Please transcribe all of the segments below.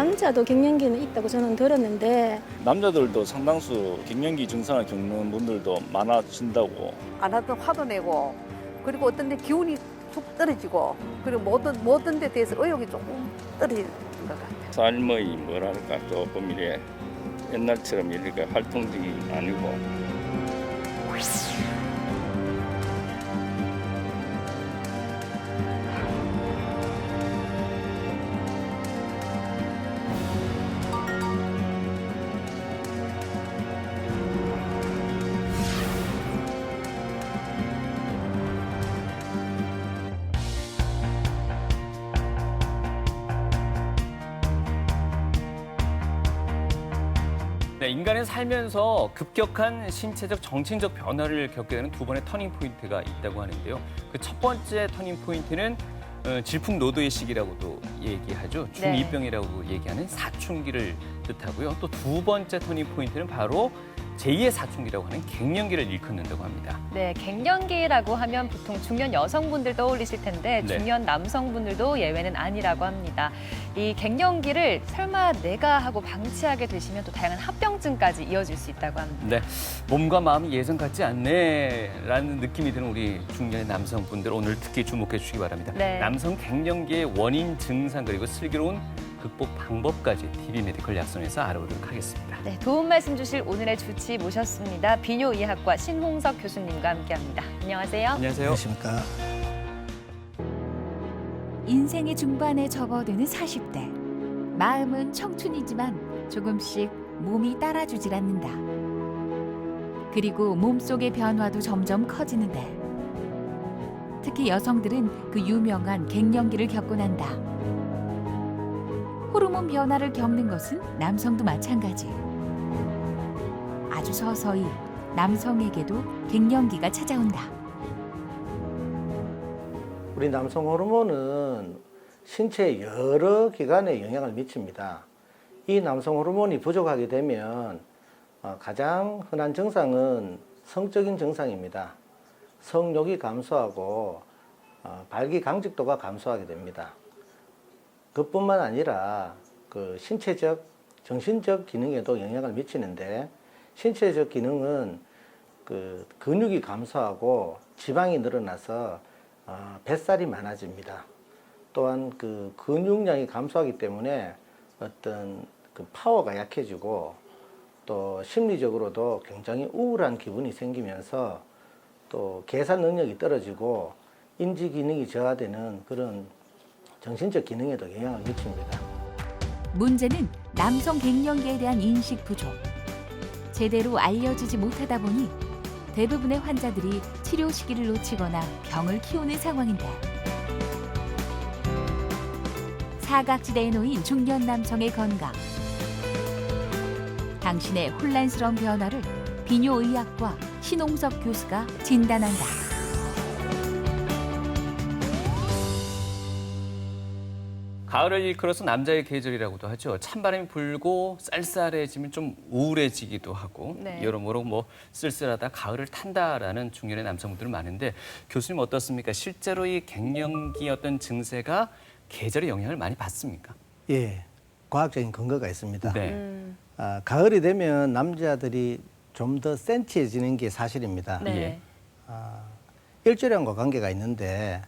남자도 갱년기는 있다고 저는 들었는데 남자들도 상당수 갱년기 증상을 겪는 분들도 많아진다고. 안 하던 화도 내고 그리고 어떤 데 기운이 툭 떨어지고 그리고 모든 데 대해서 의욕이 조금 떨어지는 것 같아요. 삶의 뭐랄까 조금 이래 옛날처럼 이렇게 활동적이 아니고. 네, 인간은 살면서 급격한 신체적, 정신적 변화를 겪게 되는 두 번의 터닝 포인트가 있다고 하는데요. 그 첫 번째 터닝 포인트는 질풍노도의 시기라고도 얘기하죠. 중2병이라고 얘기하는 사춘기를 뜻하고요. 또 두 번째 터닝 포인트는 바로 제2의 사춘기라고 하는 갱년기를 일컫는다고 합니다. 네, 갱년기라고 하면 보통 중년 여성분들 떠올리실 텐데 네. 중년 남성분들도 예외는 아니라고 합니다. 이 갱년기를 설마 내가 하고 방치하게 되시면 또 다양한 합병증까지 이어질 수 있다고 합니다. 네, 몸과 마음이 예전 같지 않네라는 느낌이 드는 우리 중년의 남성분들 오늘 특히 주목해 주시기 바랍니다. 네. 남성 갱년기의 원인, 증상 그리고 슬기로운 극복 방법까지 TV 메디컬 약선에서 알아보도록 하겠습니다. 네, 도움 말씀 주실 오늘의 주치 모셨습니다. 비뇨의학과 신홍석 교수님과 함께합니다. 안녕하세요. 안녕하세요. 안녕하십니까. 인생의 중반에 접어드는 40대. 마음은 청춘이지만 조금씩 몸이 따라주질 않는다. 그리고 몸속의 변화도 점점 커지는데 특히 여성들은 그 유명한 갱년기를 겪고 난다. 호르몬 변화를 겪는 것은 남성도 마찬가지. 아주 서서히 남성에게도 갱년기가 찾아온다. 우리 남성 호르몬은 신체 여러 기관에 영향을 미칩니다. 이 남성 호르몬이 부족하게 되면 가장 흔한 증상은 성적인 증상입니다. 성욕이 감소하고 발기 강직도가 감소하게 됩니다. 그뿐만 아니라 그 신체적, 정신적 기능에도 영향을 미치는데 신체적 기능은 그 근육이 감소하고 지방이 늘어나서 뱃살이 많아집니다. 또한 그 근육량이 감소하기 때문에 어떤 그 파워가 약해지고 또 심리적으로도 굉장히 우울한 기분이 생기면서 또 계산 능력이 떨어지고 인지 기능이 저하되는 그런 정신적 기능에도 영향을 미칩니다. 문제는 남성 갱년기에 대한 인식 부족. 제대로 알려지지 못하다 보니 대부분의 환자들이 치료 시기를 놓치거나 병을 키우는 상황인데 사각지대에 놓인 중년 남성의 건강. 당신의 혼란스러운 변화를 비뇨의학과 신홍석 교수가 진단한다. 가을을 일컬어서 남자의 계절이라고도 하죠. 찬바람이 불고 쌀쌀해지면 좀 우울해지기도 하고 네. 여러모로 뭐 쓸쓸하다 가을을 탄다라는 중년의 남성분들은 많은데 교수님 어떻습니까? 실제로 이 갱년기 어떤 증세가 계절의 영향을 많이 받습니까? 예, 과학적인 근거가 있습니다. 네. 가을이 되면 남자들이 좀 더 센치해지는 게 사실입니다. 네. 일조량과 관계가 있는데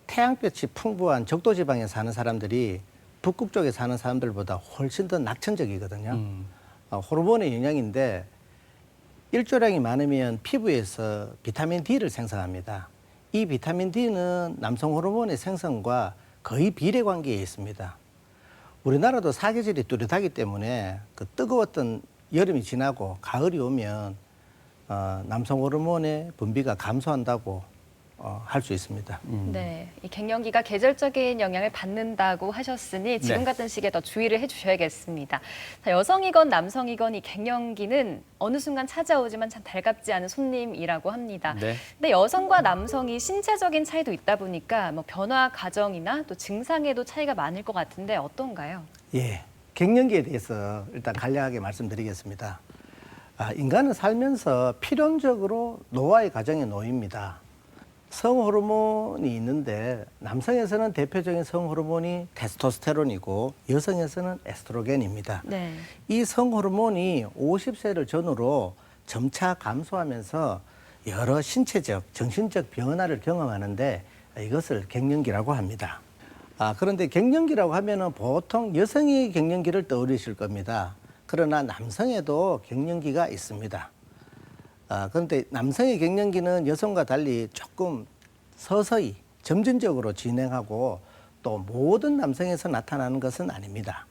태양볕이 풍부한 적도지방에 사는 사람들이 북극 쪽에 사는 사람들보다 훨씬 더 낙천적이거든요. 호르몬의 영향인데 일조량이 많으면 피부에서 비타민 D를 생성합니다. 이 비타민 D는 남성 호르몬의 생성과 거의 비례관계에 있습니다. 우리나라도 사계절이 뚜렷하기 때문에 그 뜨거웠던 여름이 지나고 가을이 오면 남성 호르몬의 분비가 감소한다고 할 수 있습니다. 네, 이 갱년기가 계절적인 영향을 받는다고 하셨으니 지금 네. 같은 시기에 더 주의를 해주셔야겠습니다. 자, 여성이건 남성이건 이 갱년기는 어느 순간 찾아오지만 참 달갑지 않은 손님이라고 합니다. 네. 근데 여성과 남성이 신체적인 차이도 있다 보니까 뭐 변화 과정이나 또 증상에도 차이가 많을 것 같은데 어떤가요? 예, 갱년기에 대해서 일단 간략하게 말씀드리겠습니다. 인간은 살면서 필연적으로 노화의 과정에 놓입니다. 성호르몬이 있는데 남성에서는 대표적인 성호르몬이 테스토스테론이고 여성에서는 에스트로겐입니다. 네. 이 성호르몬이 50세를 전후로 점차 감소하면서 여러 신체적, 정신적 변화를 경험하는데 이것을 갱년기라고 합니다. 그런데 갱년기라고 하면은 보통 여성이 갱년기를 떠올리실 겁니다. 그러나 남성에도 갱년기가 있습니다. 그런데 남성의 갱년기는 여성과 달리 조금 서서히 점진적으로 진행하고 또 모든 남성에서 나타나는 것은 아닙니다.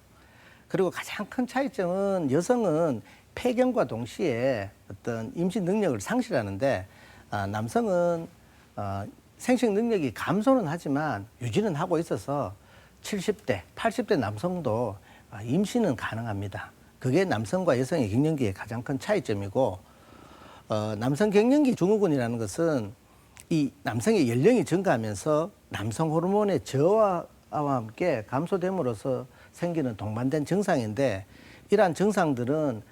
그리고 가장 큰 차이점은 여성은 폐경과 동시에 어떤 임신 능력을 상실하는데 남성은 생식 능력이 감소는 하지만 유지는 하고 있어서 70대, 80대 남성도 임신은 가능합니다. 그게 남성과 여성의 갱년기의 가장 큰 차이점이고 남성 갱년기 증후군이라는 것은 이 남성의 연령이 증가하면서 남성 호르몬의 저하와 함께 감소됨으로써 생기는 동반된 증상인데 이러한 증상들은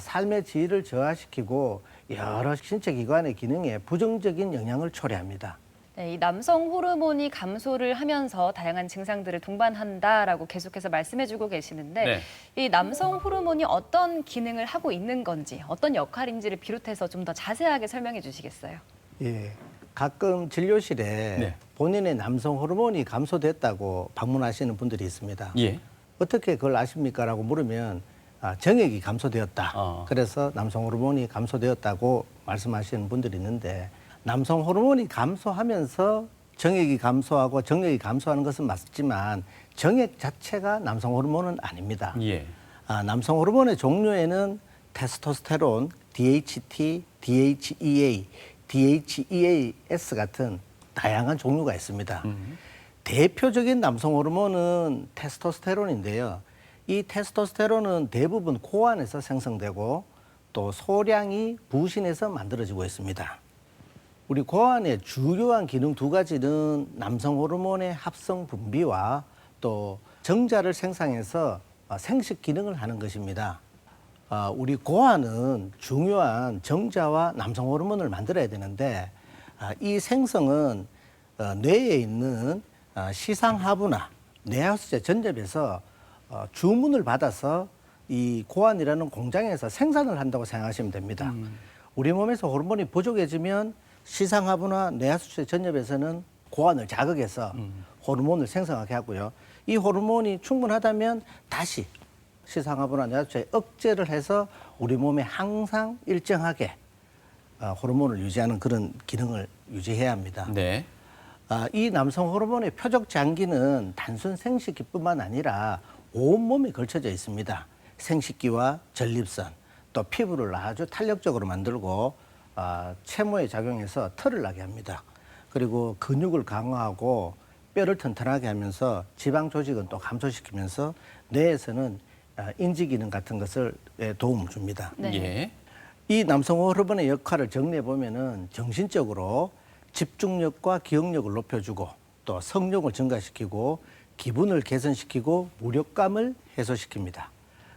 삶의 질을 저하시키고 여러 신체 기관의 기능에 부정적인 영향을 초래합니다. 네, 이 남성 호르몬이 감소를 하면서 다양한 증상들을 동반한다라고 계속해서 말씀해주고 계시는데 네. 이 남성 호르몬이 어떤 기능을 하고 있는 건지 어떤 역할인지를 비롯해서 좀 더 자세하게 설명해 주시겠어요? 예, 가끔 진료실에 네. 본인의 남성 호르몬이 감소됐다고 방문하시는 분들이 있습니다. 예. 어떻게 그걸 아십니까? 라고 물으면 정액이 감소되었다. 그래서 남성 호르몬이 감소되었다고 말씀하시는 분들이 있는데 남성 호르몬이 감소하면서 정액이 감소하고 정력이 감소하는 것은 맞지만 정액 자체가 남성 호르몬은 아닙니다. 예. 남성 호르몬의 종류에는 테스토스테론, DHT, DHEA, DHEAS 같은 다양한 종류가 있습니다. 대표적인 남성 호르몬은 테스토스테론인데요. 이 테스토스테론은 대부분 고안에서 생성되고 또 소량이 부신에서 만들어지고 있습니다. 우리 고안의 주요한 기능 두 가지는 남성 호르몬의 합성 분비와 또 정자를 생성해서 생식 기능을 하는 것입니다. 우리 고안은 중요한 정자와 남성 호르몬을 만들어야 되는데 이 생성은 뇌에 있는 시상하부나 뇌하수체 전엽에서 주문을 받아서 이 고안이라는 공장에서 생산을 한다고 생각하시면 됩니다. 우리 몸에서 호르몬이 부족해지면 시상하부나 뇌하수체 전엽에서는 고안을 자극해서 호르몬을 생성하게 하고요. 이 호르몬이 충분하다면 다시 시상하부나 뇌하수체에 억제를 해서 우리 몸에 항상 일정하게 호르몬을 유지하는 그런 기능을 유지해야 합니다. 네. 이 남성 호르몬의 표적 장기는 단순 생식기뿐만 아니라 온몸에 걸쳐져 있습니다. 생식기와 전립선, 또 피부를 아주 탄력적으로 만들고 채모에 작용해서 털을 나게 합니다. 그리고 근육을 강화하고 뼈를 튼튼하게 하면서 지방 조직은 또 감소시키면서 뇌에서는 인지 기능 같은 것을 도움을 줍니다. 네. 예. 이 남성 호르몬의 역할을 정리해 보면은 정신적으로 집중력과 기억력을 높여주고 또 성욕을 증가시키고 기분을 개선시키고 무력감을 해소시킵니다.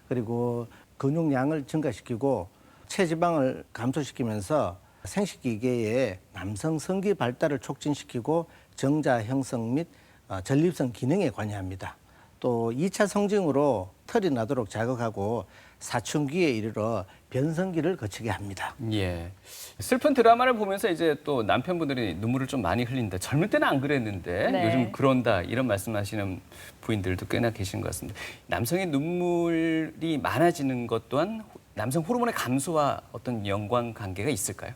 그리고 근육량을 증가시키고 체지방을 감소시키면서 생식기계의 남성 성기 발달을 촉진시키고 정자 형성 및 전립선 기능에 관여합니다. 또 2차 성징으로 털이 나도록 자극하고 사춘기에 이르러 변성기를 거치게 합니다. 예. 슬픈 드라마를 보면서 이제 또 남편분들이 눈물을 좀 많이 흘린다. 젊을 때는 안 그랬는데 네. 요즘 그런다. 이런 말씀하시는 부인들도 꽤나 계신 것 같습니다. 남성의 눈물이 많아지는 것 또한 남성 호르몬의 감소와 어떤 연관 관계가 있을까요?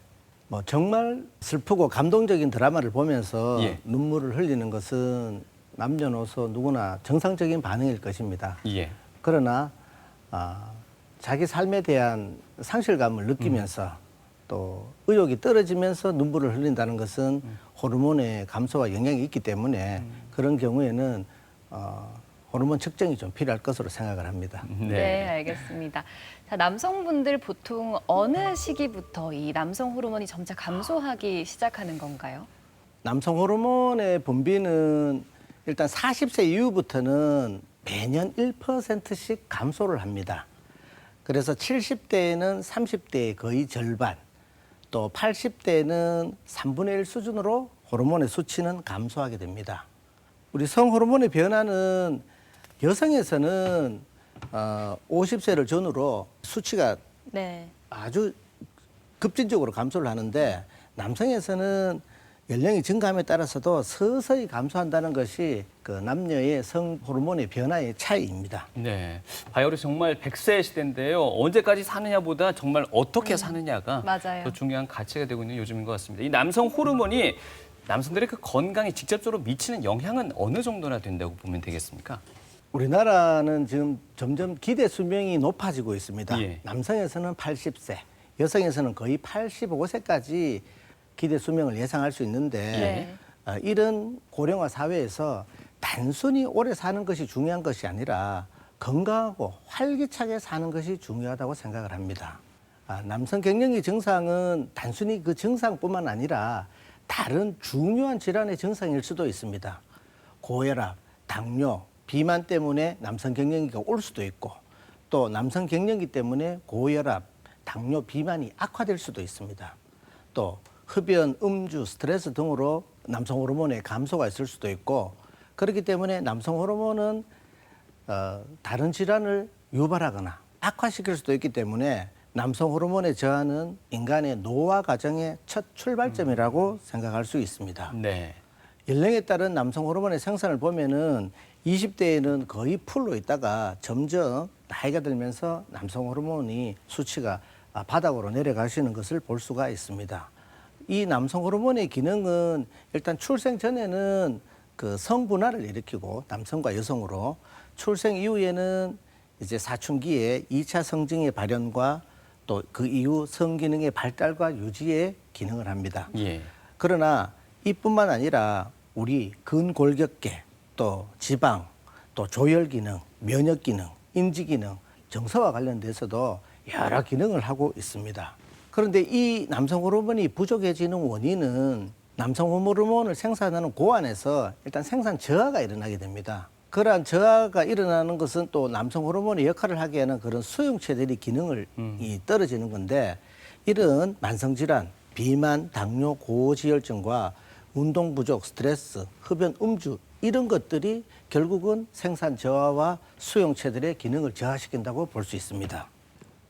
정말 슬프고 감동적인 드라마를 보면서 예. 눈물을 흘리는 것은 남녀노소 누구나 정상적인 반응일 것입니다. 예. 그러나 자기 삶에 대한 상실감을 느끼면서 또 의욕이 떨어지면서 눈물을 흘린다는 것은 호르몬의 감소와 영향이 있기 때문에 그런 경우에는 호르몬 측정이 좀 필요할 것으로 생각을 합니다. 네, 알겠습니다. 자, 남성분들 보통 어느 시기부터 이 남성 호르몬이 점차 감소하기 시작하는 건가요? 남성 호르몬의 분비는 일단 40세 이후부터는 매년 1%씩 감소를 합니다. 그래서 70대에는 30대의 거의 절반, 또 80대에는 3분의 1 수준으로 호르몬의 수치는 감소하게 됩니다. 우리 성호르몬의 변화는 여성에서는 50세를 전후로 수치가 네. 아주 급진적으로 감소를 하는데 남성에서는 연령이 증가함에 따라서도 서서히 감소한다는 것이 그 남녀의 성 호르몬의 변화의 차이입니다. 네. 바이올이 정말 100세 시대인데요. 언제까지 사느냐보다 정말 어떻게 사느냐가 맞아요. 더 중요한 가치가 되고 있는 요즘인 것 같습니다. 이 남성 호르몬이 남성들의 그 건강에 직접적으로 미치는 영향은 어느 정도나 된다고 보면 되겠습니까? 우리나라는 지금 점점 기대 수명이 높아지고 있습니다. 예. 남성에서는 80세, 여성에서는 거의 85세까지 기대 수명을 예상할 수 있는데 이런 고령화 사회에서 단순히 오래 사는 것이 중요한 것이 아니라 건강하고 활기차게 사는 것이 중요하다고 생각을 합니다. 남성 갱년기 증상은 단순히 그 증상뿐만 아니라 다른 중요한 질환의 증상일 수도 있습니다. 고혈압, 당뇨, 비만 때문에 남성 갱년기가 올 수도 있고 또 남성 갱년기 때문에 고혈압, 당뇨, 비만이 악화될 수도 있습니다. 또 흡연, 음주, 스트레스 등으로 남성 호르몬의 감소가 있을 수도 있고 그렇기 때문에 남성 호르몬은 다른 질환을 유발하거나 악화시킬 수도 있기 때문에 남성 호르몬의 저하는 인간의 노화 과정의 첫 출발점이라고 생각할 수 있습니다. 네. 연령에 따른 남성 호르몬의 생산을 보면은 20대에는 거의 풀로 있다가 점점 나이가 들면서 남성 호르몬이 수치가 바닥으로 내려가시는 것을 볼 수가 있습니다. 이 남성 호르몬의 기능은 일단 출생 전에는 그 성분화를 일으키고 남성과 여성으로 출생 이후에는 이제 사춘기에 2차 성징의 발현과 또 그 이후 성기능의 발달과 유지에 기능을 합니다. 예. 그러나 이뿐만 아니라 우리 근골격계, 또 지방, 또 조혈 기능, 면역 기능, 인지 기능, 정서와 관련돼서도 여러 기능을 하고 있습니다. 그런데 이 남성 호르몬이 부족해지는 원인은 남성 호르몬을 생산하는 고안에서 일단 생산 저하가 일어나게 됩니다. 그러한 저하가 일어나는 것은 또 남성 호르몬의 역할을 하게 하는 그런 수용체들이 기능을 떨어지는 건데 이런 만성질환, 비만, 당뇨, 고지혈증과 운동 부족, 스트레스, 흡연, 음주 이런 것들이 결국은 생산 저하와 수용체들의 기능을 저하시킨다고 볼 수 있습니다.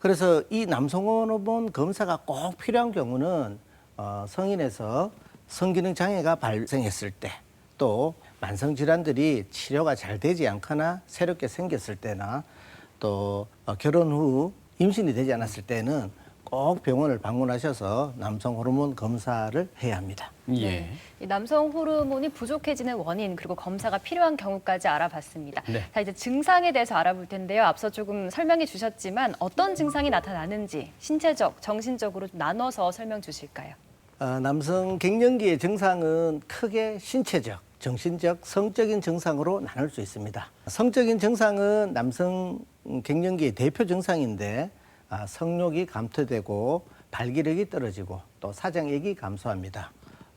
그래서 이 남성 호르몬 검사가 꼭 필요한 경우는 성인에서 성기능 장애가 발생했을 때 또 만성 질환들이 치료가 잘 되지 않거나 새롭게 생겼을 때나 또 결혼 후 임신이 되지 않았을 때는 꼭 병원을 방문하셔서 남성 호르몬 검사를 해야 합니다. 예. 이 남성 호르몬이 부족해지는 원인 그리고 검사가 필요한 경우까지 알아봤습니다. 네. 자, 이제 증상에 대해서 알아볼 텐데요. 앞서 조금 설명해 주셨지만 어떤 증상이 나타나는지 신체적, 정신적으로 좀 나눠서 설명 주실까요? 남성 갱년기의 증상은 크게 신체적, 정신적, 성적인 증상으로 나눌 수 있습니다. 성적인 증상은 남성 갱년기의 대표 증상인데 성욕이 감퇴되고 발기력이 떨어지고 또 사정액이 감소합니다.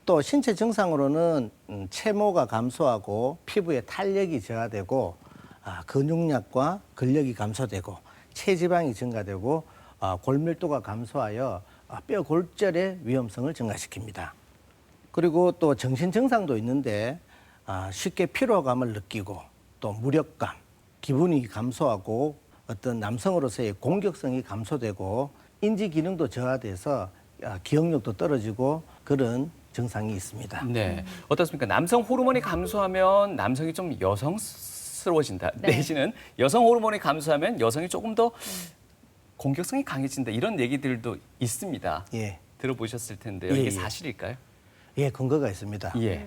또 신체 증상으로는 체모가 감소하고 피부의 탄력이 저하되고 근육량과 근력이 감소되고 체지방이 증가되고 골밀도가 감소하여 뼈 골절의 위험성을 증가시킵니다. 그리고 또 정신 증상도 있는데 쉽게 피로감을 느끼고 또 무력감, 기분이 감소하고 어떤 남성으로서의 공격성이 감소되고 인지 기능도 저하돼서 기억력도 떨어지고 그런 증상이 있습니다. 네. 어떻습니까? 남성 호르몬이 감소하면 남성이 좀 여성스러워진다. 네. 내지는 여성 호르몬이 감소하면 여성이 조금 더 공격성이 강해진다. 이런 얘기들도 있습니다. 예, 들어보셨을 텐데요. 예, 이게 예. 사실일까요? 예, 근거가 있습니다. 예.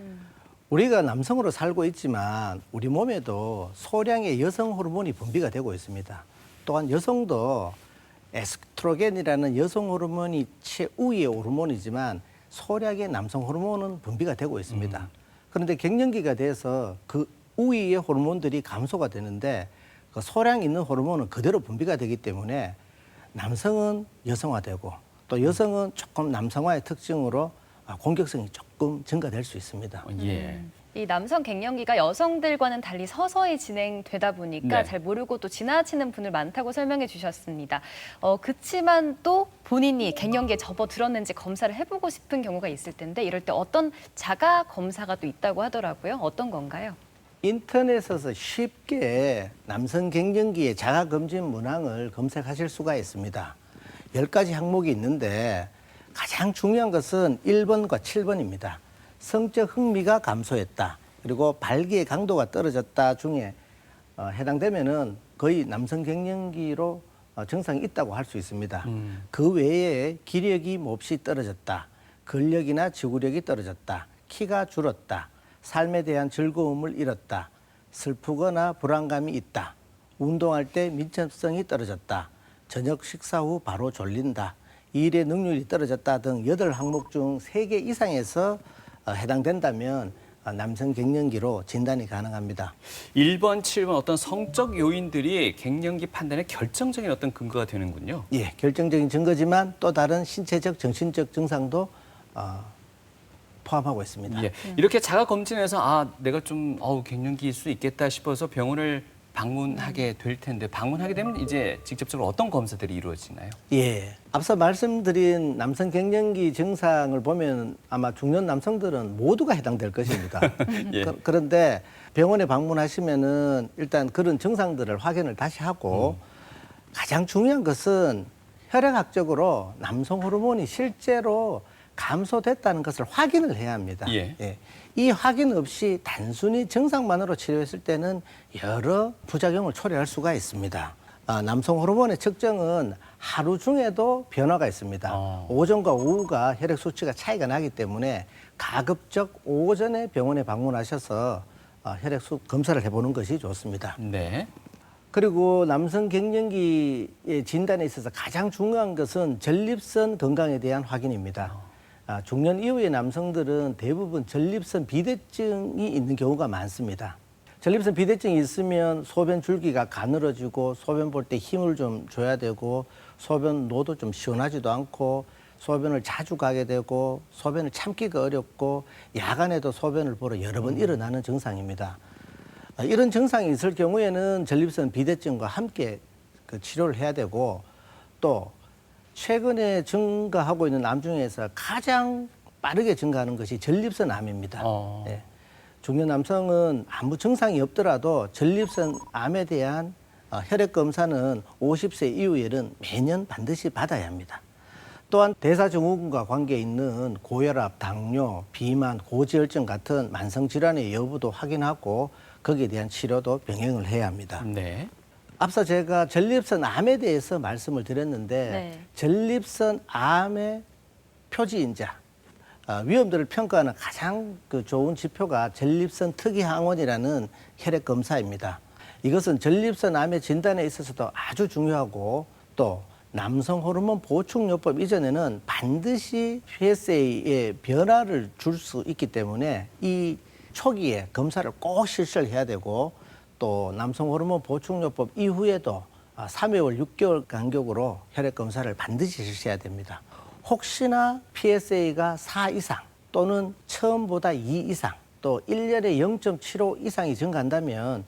우리가 남성으로 살고 있지만 우리 몸에도 소량의 여성 호르몬이 분비가 되고 있습니다. 또한 여성도 에스트로겐이라는 여성 호르몬이 최우위의 호르몬이지만 소량의 남성 호르몬은 분비가 되고 있습니다. 그런데 갱년기가 돼서 그 우위의 호르몬들이 감소가 되는데 그 소량 있는 호르몬은 그대로 분비가 되기 때문에 남성은 여성화되고 또 여성은 조금 남성화의 특징으로 공격성이 조금 증가될 수 있습니다. 예. 이 이 남성 갱년기가 여성들과는 달리 서서히 진행되다 보니까 네. 잘 모르고 또 지나치는 분들 많다고 설명해 주셨습니다. 그치만 또 본인이 갱년기에 접어들었는지 검사를 해보고 싶은 경우가 있을 텐데 이럴 때 어떤 자가 검사가 또 있다고 하더라고요. 어떤 건가요? 인터넷에서 쉽게 남성 갱년기의 자가검진 문항을 검색하실 수가 있습니다. 10가지 항목이 있는데 가장 중요한 것은 1번과 7번입니다. 성적 흥미가 감소했다. 그리고 발기의 강도가 떨어졌다 중에 해당되면은 거의 남성 갱년기로 증상이 있다고 할 수 있습니다. 그 외에 기력이 몹시 떨어졌다. 근력이나 지구력이 떨어졌다. 키가 줄었다. 삶에 대한 즐거움을 잃었다. 슬프거나 불안감이 있다. 운동할 때 민첩성이 떨어졌다. 저녁 식사 후 바로 졸린다. 일의 능률이 떨어졌다 등 8항목 중 3개 이상에서 해당된다면 남성 갱년기로 진단이 가능합니다. 1번, 7번 어떤 성적 요인들이 갱년기 판단에 결정적인 어떤 근거가 되는군요. 예, 결정적인 증거지만 또 다른 신체적, 정신적 증상도 포함하고 있습니다. 예. 이렇게 자가 검진해서 내가 좀 갱년기일 수 있겠다 싶어서 병원을 방문하게 될 텐데 방문하게 되면 이제 직접적으로 어떤 검사들이 이루어지나요? 예, 앞서 말씀드린 남성 갱년기 증상을 보면 아마 중년 남성들은 모두가 해당될 것입니다. 예. 그런데 병원에 방문하시면은 일단 그런 증상들을 확인을 다시 하고 가장 중요한 것은 혈액학적으로 남성 호르몬이 실제로 감소됐다는 것을 확인을 해야 합니다. 예. 이 확인 없이 단순히 증상만으로 치료했을 때는 여러 부작용을 초래할 수가 있습니다. 남성 호르몬의 측정은 하루 중에도 변화가 있습니다. 오전과 오후가 혈액 수치가 차이가 나기 때문에 가급적 오전에 병원에 방문하셔서 혈액 검사를 해보는 것이 좋습니다. 네. 그리고 남성 갱년기의 진단에 있어서 가장 중요한 것은 전립선 건강에 대한 확인입니다. 중년 이후의 남성들은 대부분 전립선 비대증이 있는 경우가 많습니다. 전립선 비대증이 있으면 소변 줄기가 가늘어지고 소변 볼 때 힘을 좀 줘야 되고 소변노도 좀 시원하지도 않고 소변을 자주 가게 되고 소변을 참기가 어렵고 야간에도 소변을 보러 여러 번 일어나는 증상입니다. 이런 증상이 있을 경우에는 전립선 비대증과 함께 치료를 해야 되고 또 최근에 증가하고 있는 암 중에서 가장 빠르게 증가하는 것이 전립선 암입니다. 네. 중년 남성은 아무 증상이 없더라도 전립선 암에 대한 혈액 검사는 50세 이후에는 매년 반드시 받아야 합니다. 또한 대사증후군과 관계 있는 고혈압, 당뇨, 비만, 고지혈증 같은 만성 질환의 여부도 확인하고 거기에 대한 치료도 병행을 해야 합니다. 네. 앞서 제가 전립선 암에 대해서 말씀을 드렸는데 네. 전립선 암의 표지인자, 위험도를 평가하는 가장 좋은 지표가 전립선 특이항원이라는 혈액 검사입니다. 이것은 전립선 암의 진단에 있어서도 아주 중요하고 또 남성 호르몬 보충요법 이전에는 반드시 PSA의 변화를 줄 수 있기 때문에 이 초기에 검사를 꼭 실시를 해야 되고 또 남성 호르몬 보충요법 이후에도 3개월, 6개월 간격으로 혈액 검사를 반드시 실시해야 됩니다. 혹시나 PSA가 4 이상 또는 처음보다 2 이상 또 1년에 0.75 이상이 증가한다면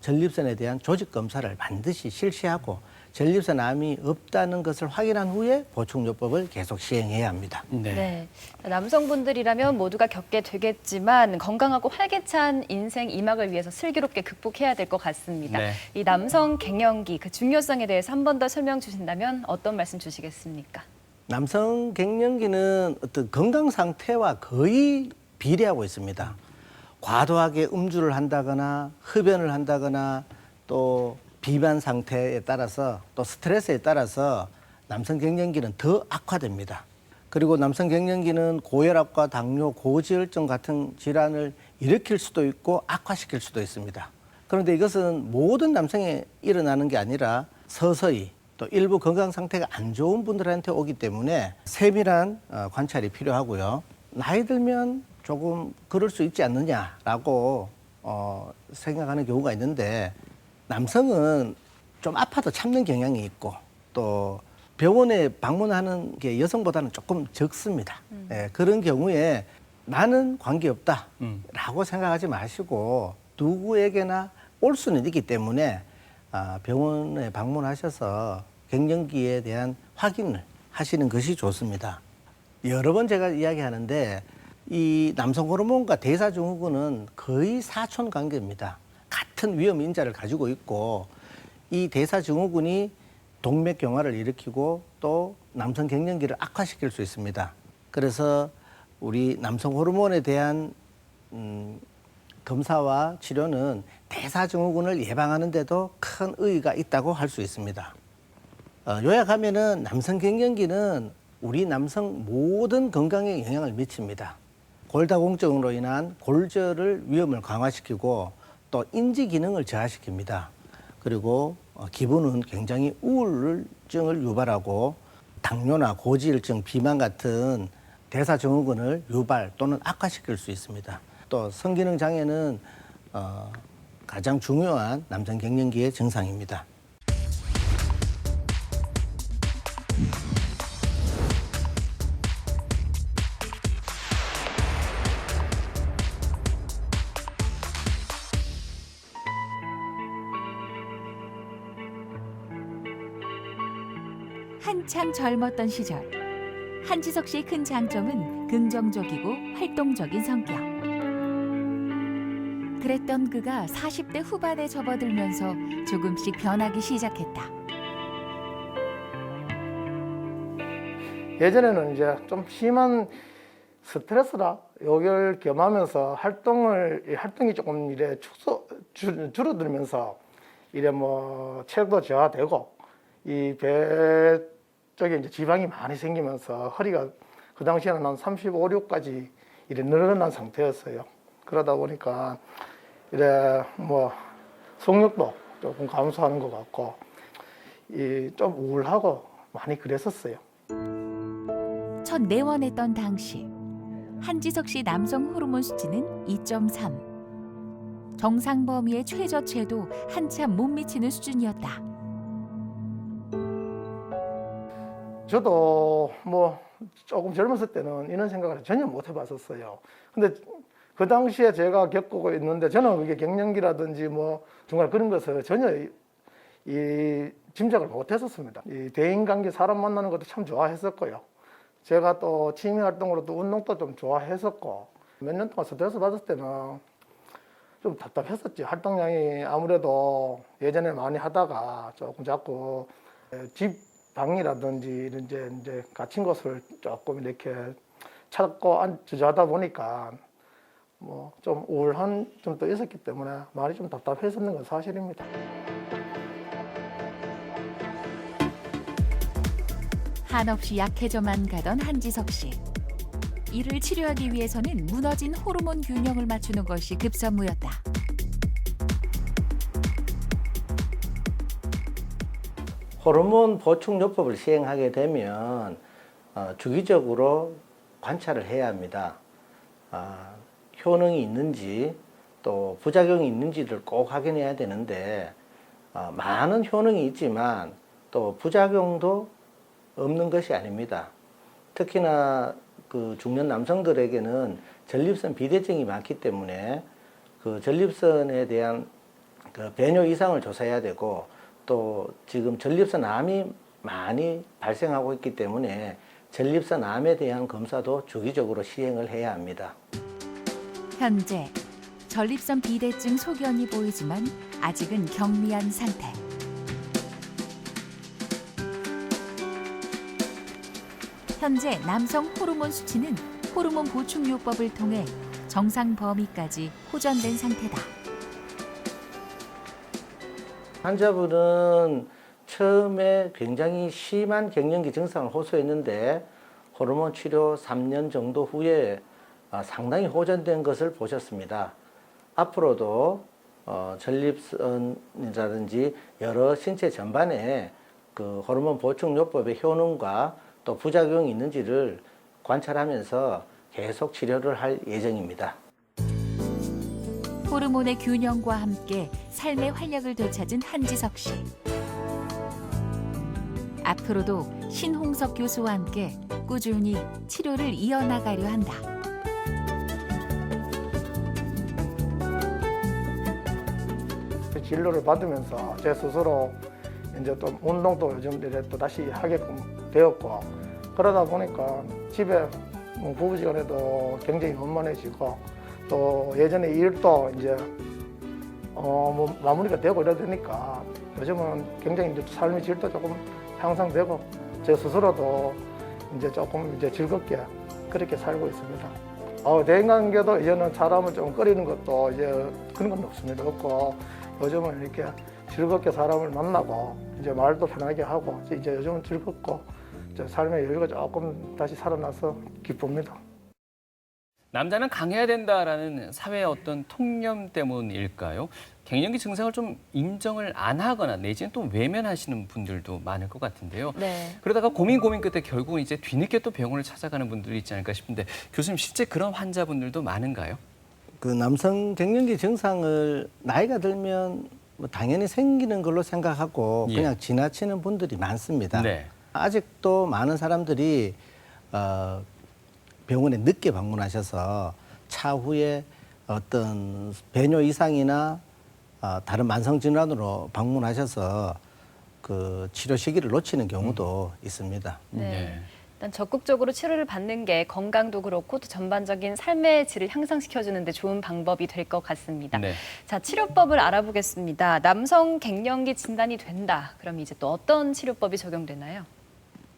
전립선에 대한 조직 검사를 반드시 실시하고 전립선 암이 없다는 것을 확인한 후에 보충요법을 계속 시행해야 합니다. 네. 남성분들이라면 모두가 겪게 되겠지만 건강하고 활기찬 인생 2막을 위해서 슬기롭게 극복해야 될 것 같습니다. 네. 이 남성 갱년기 그 중요성에 대해서 한 번 더 설명 주신다면 어떤 말씀 주시겠습니까? 남성 갱년기는 어떤 건강 상태와 거의 비례하고 있습니다. 과도하게 음주를 한다거나 흡연을 한다거나 또 비만 상태에 따라서 또 스트레스에 따라서 남성 갱년기는 더 악화됩니다. 그리고 남성 갱년기는 고혈압과 당뇨, 고지혈증 같은 질환을 일으킬 수도 있고 악화시킬 수도 있습니다. 그런데 이것은 모든 남성에 일어나는 게 아니라 서서히 또 일부 건강 상태가 안 좋은 분들한테 오기 때문에 세밀한 관찰이 필요하고요. 나이 들면 조금 그럴 수 있지 않느냐라고 생각하는 경우가 있는데 남성은 좀 아파도 참는 경향이 있고 또 병원에 방문하는 게 여성보다는 조금 적습니다. 예, 그런 경우에 나는 관계없다 음. 라고 생각하지 마시고 누구에게나 올 수는 있기 때문에 병원에 방문하셔서 갱년기에 대한 확인을 하시는 것이 좋습니다. 여러 번 제가 이야기하는데 이 남성 호르몬과 대사증후군은 거의 사촌 관계입니다. 같은 위험 인자를 가지고 있고 이 대사증후군이 동맥경화를 일으키고 또 남성 갱년기를 악화시킬 수 있습니다. 그래서 우리 남성 호르몬에 대한 검사와 치료는 대사증후군을 예방하는 데도 큰 의의가 있다고 할 수 있습니다. 요약하면은 남성 갱년기는 우리 남성 모든 건강에 영향을 미칩니다. 골다공증으로 인한 골절을 위험을 강화시키고 또 인지 기능을 저하시킵니다. 그리고 기분은 굉장히 우울증을 유발하고 당뇨나 고지혈증, 비만 같은 대사증후군을 유발 또는 악화시킬 수 있습니다. 또 성기능 장애는 가장 중요한 남성 갱년기의 증상입니다. 한창 젊었던 시절 한지석 씨의 큰 장점은 긍정적이고 활동적인 성격. 그랬던 그가 40대 후반에 접어들면서 조금씩 변하기 시작했다. 예전에는 이제 좀 심한 스트레스라 요걸 겸하면서 활동이 조금 이래 줄어들면서 이래 뭐 체력도 저하되고 이 배 쪽에 이제 지방이 많이 생기면서 허리가 그 당시에는 한 35, 6까지 이래 늘어난 상태였어요. 그러다 보니까 이래 뭐 성욕도 조금 감소하는 것 같고 이 좀 우울하고 많이 그랬었어요. 첫 내원했던 당시 한지석 씨 남성 호르몬 수치는 2.3. 정상 범위의 최저치에도 한참 못 미치는 수준이었다. 저도 뭐 조금 젊었을 때는 이런 생각을 전혀 못 해봤었어요. 근데 그 당시에 제가 겪고 있는데 저는 그게 갱년기라든지 뭐 중간에 그런 것을 전혀 이 짐작을 못 했었습니다. 이 대인관계 사람 만나는 것도 참 좋아했었고요. 제가 또 취미 활동으로 또 운동도 좀 좋아했었고 몇 년 동안 스트레스 받았을 때는 좀 답답했었지. 활동량이 아무래도 예전에 많이 하다가 조금 자꾸 집 방이라든지 이제 갇힌 곳을 조금 이렇게 찾고 주저하다 보니까 뭐 좀 우울한 점도 있었기 때문에 많이 좀 답답했었는 건 사실입니다. 한없이 약해져만 가던 한지석 씨. 이를 치료하기 위해서는 무너진 호르몬 균형을 맞추는 것이 급선무였다. 호르몬 보충요법을 시행하게 되면 주기적으로 관찰을 해야 합니다. 효능이 있는지 또 부작용이 있는지를 꼭 확인해야 되는데 많은 효능이 있지만 또 부작용도 없는 것이 아닙니다. 특히나 그 중년 남성들에게는 전립선 비대증이 많기 때문에 그 전립선에 대한 그 배뇨 이상을 조사해야 되고 또 지금 전립선 암이 많이 발생하고 있기 때문에 전립선 암에 대한 검사도 주기적으로 시행을 해야 합니다. 현재 전립선 비대증 소견이 보이지만 아직은 경미한 상태. 현재 남성 호르몬 수치는 호르몬 보충요법을 통해 정상 범위까지 호전된 상태다. 환자분은 처음에 굉장히 심한 갱년기 증상을 호소했는데 호르몬 치료 3년 정도 후에 상당히 호전된 것을 보셨습니다. 앞으로도 전립선이라든지 여러 신체 전반에 그 호르몬 보충요법의 효능과 또 부작용이 있는지를 관찰하면서 계속 치료를 할 예정입니다. 호르몬의 균형과 함께 삶의 활력을 되찾은 한지석 씨. 앞으로도 신홍석 교수와 함께 꾸준히 치료를 이어나가려 한다. 진료를 받으면서 제 스스로 이제 또 운동도 요즘 이제 또 다시 하게끔 되었고, 그러다 보니까 집에 뭐 부부지간에도 굉장히 원만해지고, 또 예전에 일도 이제 뭐 마무리가 되고 이러니까 요즘은 굉장히 이제 삶의 질도 조금 향상되고, 제 스스로도 이제 조금 이제 즐겁게 그렇게 살고 있습니다. 대인관계도 이제는 사람을 좀 꺼리는 것도 이제 그런 건 없습니다. 없고, 요즘은 이렇게 즐겁게 사람을 만나고 이제 말도 편하게 하고 이제 요즘은 즐겁고 이제 삶의 여유가 조금 다시 살아나서 기쁩니다. 남자는 강해야 된다라는 사회의 어떤 통념 때문일까요? 갱년기 증상을 좀 인정을 안 하거나 내지는 또 외면하시는 분들도 많을 것 같은데요. 네. 그러다가 고민 끝에 결국은 이제 뒤늦게 또 병원을 찾아가는 분들이 있지 않을까 싶은데 교수님 실제 그런 환자분들도 많은가요? 그 남성 갱년기 증상을 나이가 들면 뭐 당연히 생기는 걸로 생각하고 예. 그냥 지나치는 분들이 많습니다. 네. 아직도 많은 사람들이 병원에 늦게 방문하셔서 차후에 어떤 배뇨 이상이나 다른 만성 질환으로 방문하셔서 그 치료 시기를 놓치는 경우도 있습니다. 네. 일단 적극적으로 치료를 받는 게 건강도 그렇고 또 전반적인 삶의 질을 향상시켜주는 데 좋은 방법이 될 것 같습니다. 네. 자, 치료법을 알아보겠습니다. 남성 갱년기 진단이 된다. 그럼 이제 또 어떤 치료법이 적용되나요?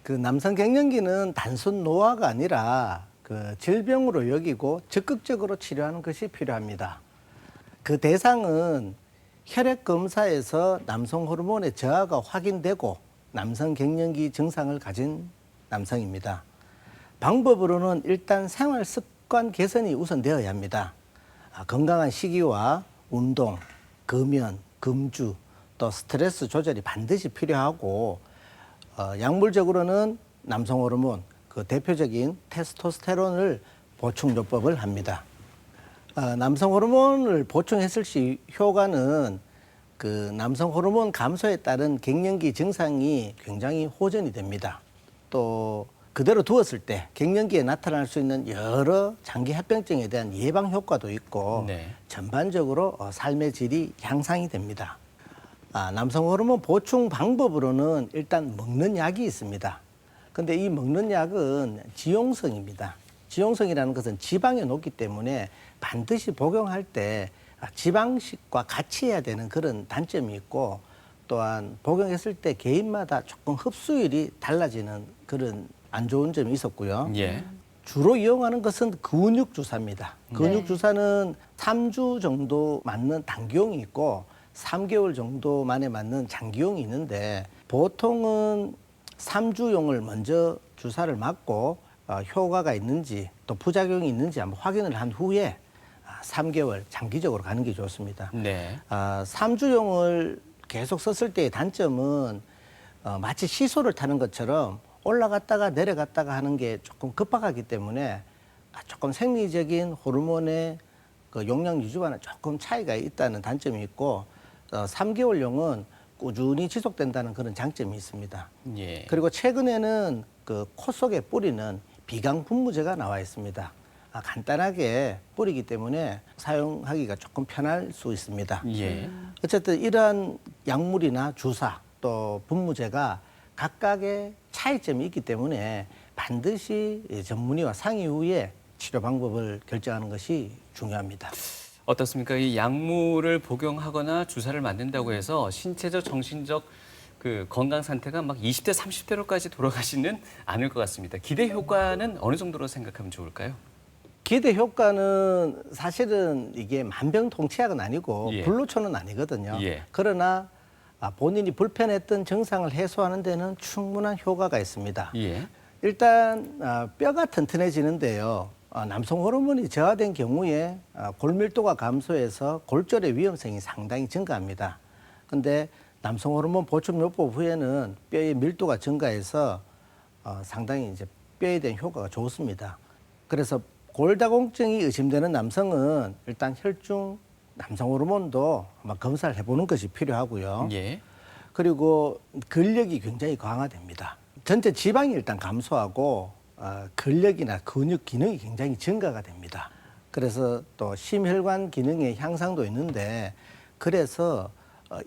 그 남성 갱년기는 단순 노화가 아니라 그 질병으로 여기고 적극적으로 치료하는 것이 필요합니다. 그 대상은 혈액 검사에서 남성 호르몬의 저하가 확인되고 남성 갱년기 증상을 가진 남성입니다. 방법으로는 일단 생활 습관 개선이 우선되어야 합니다. 건강한 식이와 운동, 금연, 금주, 또 스트레스 조절이 반드시 필요하고, 약물적으로는 남성 호르몬, 그 대표적인 테스토스테론을 보충요법을 합니다. 남성 호르몬을 보충했을 시 효과는 그 남성 호르몬 감소에 따른 갱년기 증상이 굉장히 호전이 됩니다. 또 그대로 두었을 때 갱년기에 나타날 수 있는 여러 장기 합병증에 대한 예방 효과도 있고 네. 전반적으로 삶의 질이 향상이 됩니다. 남성 호르몬 보충 방법으로는 일단 먹는 약이 있습니다. 근데 이 먹는 약은 지용성입니다. 지용성이라는 것은 지방에 녹기 때문에 반드시 복용할 때 지방식과 같이 해야 되는 그런 단점이 있고, 또한 복용했을 때 개인마다 조금 흡수율이 달라지는 그런 안 좋은 점이 있었고요. 예. 주로 이용하는 것은 근육 주사입니다. 근육 주사는 3주 정도 맞는 단기용이 있고 3개월 정도 만에 맞는 장기용이 있는데, 보통은 3주용을 먼저 주사를 맞고 효과가 있는지 또 부작용이 있는지 한번 확인을 한 후에 3개월 장기적으로 가는 게 좋습니다. 네. 3주용을 계속 썼을 때의 단점은 마치 시소를 타는 것처럼 올라갔다가 내려갔다가 하는 게 조금 급박하기 때문에 조금 생리적인 호르몬의 그 용량 유지와는 조금 차이가 있다는 단점이 있고, 3개월용은 꾸준히 지속된다는 그런 장점이 있습니다. 예. 그리고 최근에는 그 코 속에 뿌리는 비강 분무제가 나와 있습니다. 간단하게 뿌리기 때문에 사용하기가 조금 편할 수 있습니다. 예. 어쨌든 이러한 약물이나 주사 또 분무제가 각각의 차이점이 있기 때문에 반드시 전문의와 상의 후에 치료 방법을 결정하는 것이 중요합니다. 어떻습니까? 이 약물을 복용하거나 주사를 맞는다고 해서 신체적, 정신적 그 건강 상태가 막 20대, 30대로까지 돌아가지는 않을 것 같습니다. 기대 효과는 어느 정도로 생각하면 좋을까요? 기대 효과는 사실은 이게 만병통치약은 아니고 예. 불로초는 아니거든요. 예. 그러나 본인이 불편했던 증상을 해소하는 데는 충분한 효과가 있습니다. 예. 일단 뼈가 튼튼해지는데요. 남성 호르몬이 저하된 경우에 골밀도가 감소해서 골절의 위험성이 상당히 증가합니다. 근데 남성 호르몬 보충요법 후에는 뼈의 밀도가 증가해서 상당히 이제 뼈에 대한 효과가 좋습니다. 그래서 골다공증이 의심되는 남성은 일단 혈중 남성 호르몬도 한번 검사를 해보는 것이 필요하고요. 예. 그리고 근력이 굉장히 강화됩니다. 전체 지방이 일단 감소하고 근력이나 근육 기능이 굉장히 증가가 됩니다. 그래서 또 심혈관 기능의 향상도 있는데, 그래서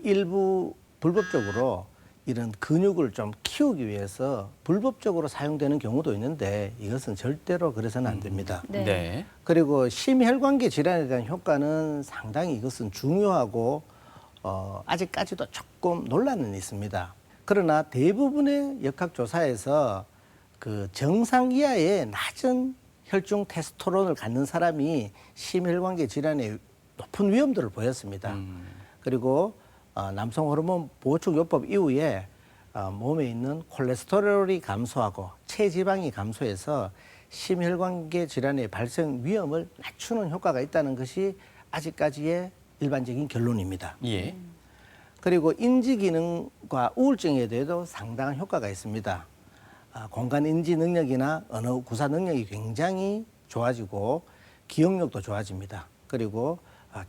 일부 불법적으로 이런 근육을 좀 키우기 위해서 불법적으로 사용되는 경우도 있는데 이것은 절대로 그래서는 안 됩니다. 네. 네. 그리고 심혈관계 질환에 대한 효과는 상당히 이것은 중요하고 아직까지도 조금 논란은 있습니다. 그러나 대부분의 역학조사에서 그 정상 이하의 낮은 혈중 테스토스테론을 갖는 사람이 심혈관계 질환의 높은 위험도를 보였습니다. 그리고 남성 호르몬 보충요법 이후에 몸에 있는 콜레스테롤이 감소하고 체지방이 감소해서 심혈관계 질환의 발생 위험을 낮추는 효과가 있다는 것이 아직까지의 일반적인 결론입니다. 예. 그리고 인지 기능과 우울증에 대해도 상당한 효과가 있습니다. 공간 인지 능력이나 언어 구사 능력이 굉장히 좋아지고 기억력도 좋아집니다. 그리고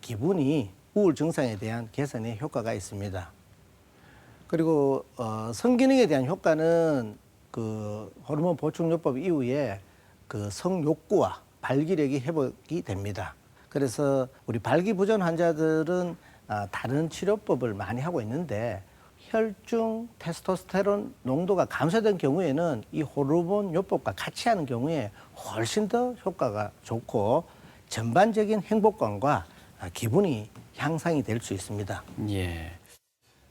기분이 우울 증상에 대한 개선에 효과가 있습니다. 그리고 성기능에 대한 효과는 그 호르몬 보충요법 이후에 그 성욕구와 발기력이 회복이 됩니다. 그래서 우리 발기부전 환자들은 다른 치료법을 많이 하고 있는데 혈중 테스토스테론 농도가 감소된 경우에는 이 호르몬 요법과 같이 하는 경우에 훨씬 더 효과가 좋고 전반적인 행복감과 기분이 향상이 될 수 있습니다. 예.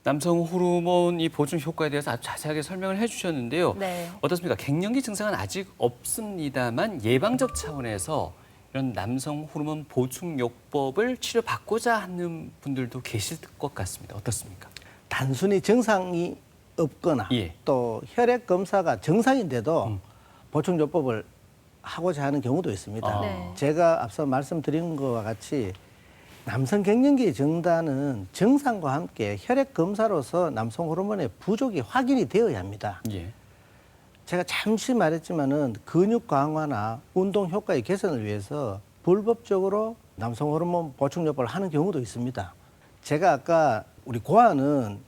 남성 호르몬 이 보충 효과에 대해서 아주 자세하게 설명을 해주셨는데요. 네. 어떻습니까? 갱년기 증상은 아직 없습니다만 예방적 차원에서 이런 남성 호르몬 보충 요법을 치료받고자 하는 분들도 계실 것 같습니다. 어떻습니까? 단순히 증상이 없거나 예. 또 혈액 검사가 정상인데도 보충요법을 하고자 하는 경우도 있습니다. 네. 제가 앞서 말씀드린 것과 같이 남성 갱년기 진단은 정상과 함께 혈액 검사로서 남성 호르몬의 부족이 확인이 되어야 합니다. 예. 제가 잠시 말했지만은 근육 강화나 운동 효과의 개선을 위해서 불법적으로 남성 호르몬 보충요법을 하는 경우도 있습니다. 제가 아까 우리 고아는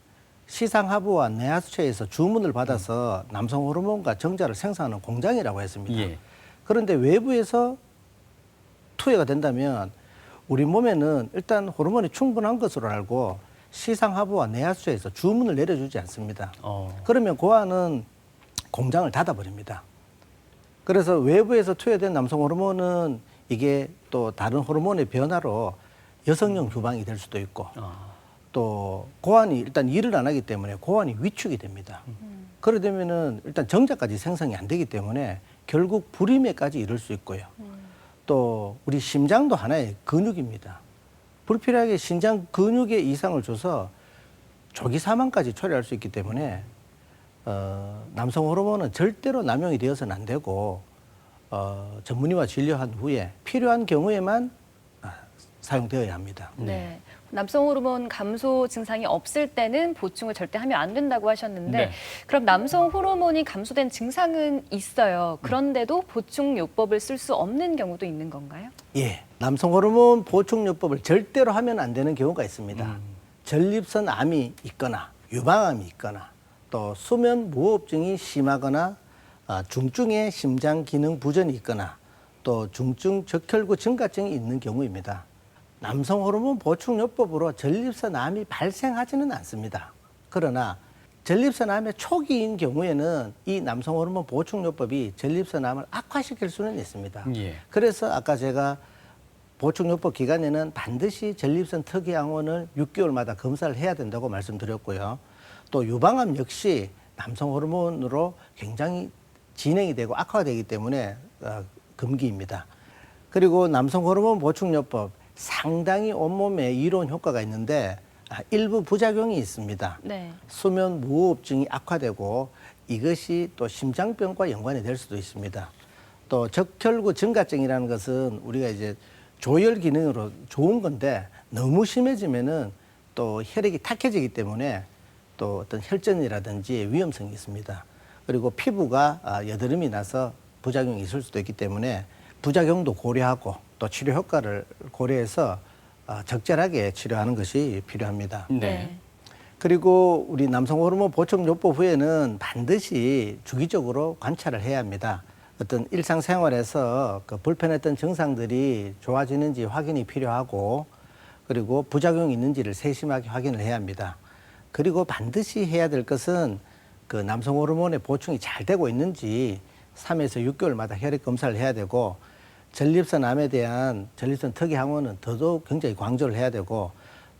시상하부와 내하수체에서 주문을 받아서 남성 호르몬과 정자를 생산하는 공장이라고 했습니다. 예. 그런데 외부에서 투여가 된다면 우리 몸에는 일단 호르몬이 충분한 것으로 알고 시상하부와 내하수체에서 주문을 내려주지 않습니다. 그러면 고아는 공장을 닫아버립니다. 그래서 외부에서 투여된 남성 호르몬은 이게 또 다른 호르몬의 변화로 여성용 주방이 될 수도 있고 또 고환이 일단 일을 안 하기 때문에 고환이 위축이 됩니다. 그러게 되면은 일단 정자까지 생성이 안 되기 때문에 결국 불임에까지 이를 수 있고요. 또 우리 심장도 하나의 근육입니다. 불필요하게 심장 근육에 이상을 줘서 조기 사망까지 초래할 수 있기 때문에 남성 호르몬은 절대로 남용이 되어서는 안 되고 전문의와 진료한 후에 필요한 경우에만 사용되어야 합니다. 네. 남성 호르몬 감소 증상이 없을 때는 보충을 절대 하면 안 된다고 하셨는데 네. 그럼 남성 호르몬이 감소된 증상은 있어요. 그런데도 보충 요법을 쓸 수 없는 경우도 있는 건가요? 예, 남성 호르몬 보충요법을 절대로 하면 안 되는 경우가 있습니다. 전립선 암이 있거나 유방암이 있거나 또 수면 무호흡증이 심하거나 중증의 심장 기능 부전이 있거나 또 중증 적혈구 증가증이 있는 경우입니다. 남성 호르몬 보충요법으로 전립선 암이 발생하지는 않습니다. 그러나 전립선 암의 초기인 경우에는 이 남성 호르몬 보충요법이 전립선 암을 악화시킬 수는 있습니다. 예. 그래서 아까 제가 보충요법 기간에는 반드시 전립선 특이항원을 6개월마다 검사를 해야 된다고 말씀드렸고요. 또 유방암 역시 남성 호르몬으로 굉장히 진행이 되고 악화되기 때문에 금기입니다. 그리고 남성 호르몬 보충요법 상당히 온몸에 이로운 효과가 있는데 일부 부작용이 있습니다. 네. 수면 무호흡증이 악화되고 이것이 또 심장병과 연관이 될 수도 있습니다. 또 적혈구 증가증이라는 것은 우리가 이제 조혈 기능으로 좋은 건데 너무 심해지면은 또 혈액이 탁해지기 때문에 또 어떤 혈전이라든지 위험성이 있습니다. 그리고 피부가 여드름이 나서 부작용이 있을 수도 있기 때문에 부작용도 고려하고 또 치료 효과를 고려해서 적절하게 치료하는 것이 필요합니다. 네. 그리고 우리 남성 호르몬 보충요법 후에는 반드시 주기적으로 관찰을 해야 합니다. 어떤 일상생활에서 그 불편했던 증상들이 좋아지는지 확인이 필요하고 그리고 부작용이 있는지를 세심하게 확인을 해야 합니다. 그리고 반드시 해야 될 것은 그 남성 호르몬의 보충이 잘 되고 있는지 3에서 6개월마다 혈액 검사를 해야 되고, 전립선암에 대한 전립선 특이 항원은 더더욱 굉장히 강조를 해야 되고,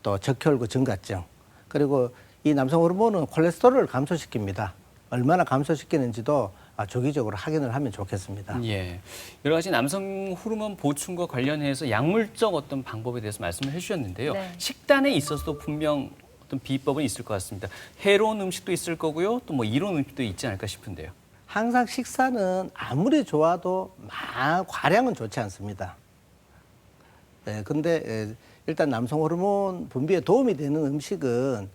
또 적혈구 증가증, 그리고 이 남성 호르몬은 콜레스테롤을 감소시킵니다. 얼마나 감소시키는지도 주기적으로 확인을 하면 좋겠습니다. 예, 여러 가지 남성 호르몬 보충과 관련해서 약물적 어떤 방법에 대해서 말씀을 해주셨는데요. 네. 식단에 있어서도 분명 어떤 비법은 있을 것 같습니다. 해로운 음식도 있을 거고요, 또 뭐 이로운 음식도 있지 않을까 싶은데요. 항상 식사는 아무리 좋아도 과량은 좋지 않습니다. 근데 일단 남성 호르몬 분비에 도움이 되는 음식은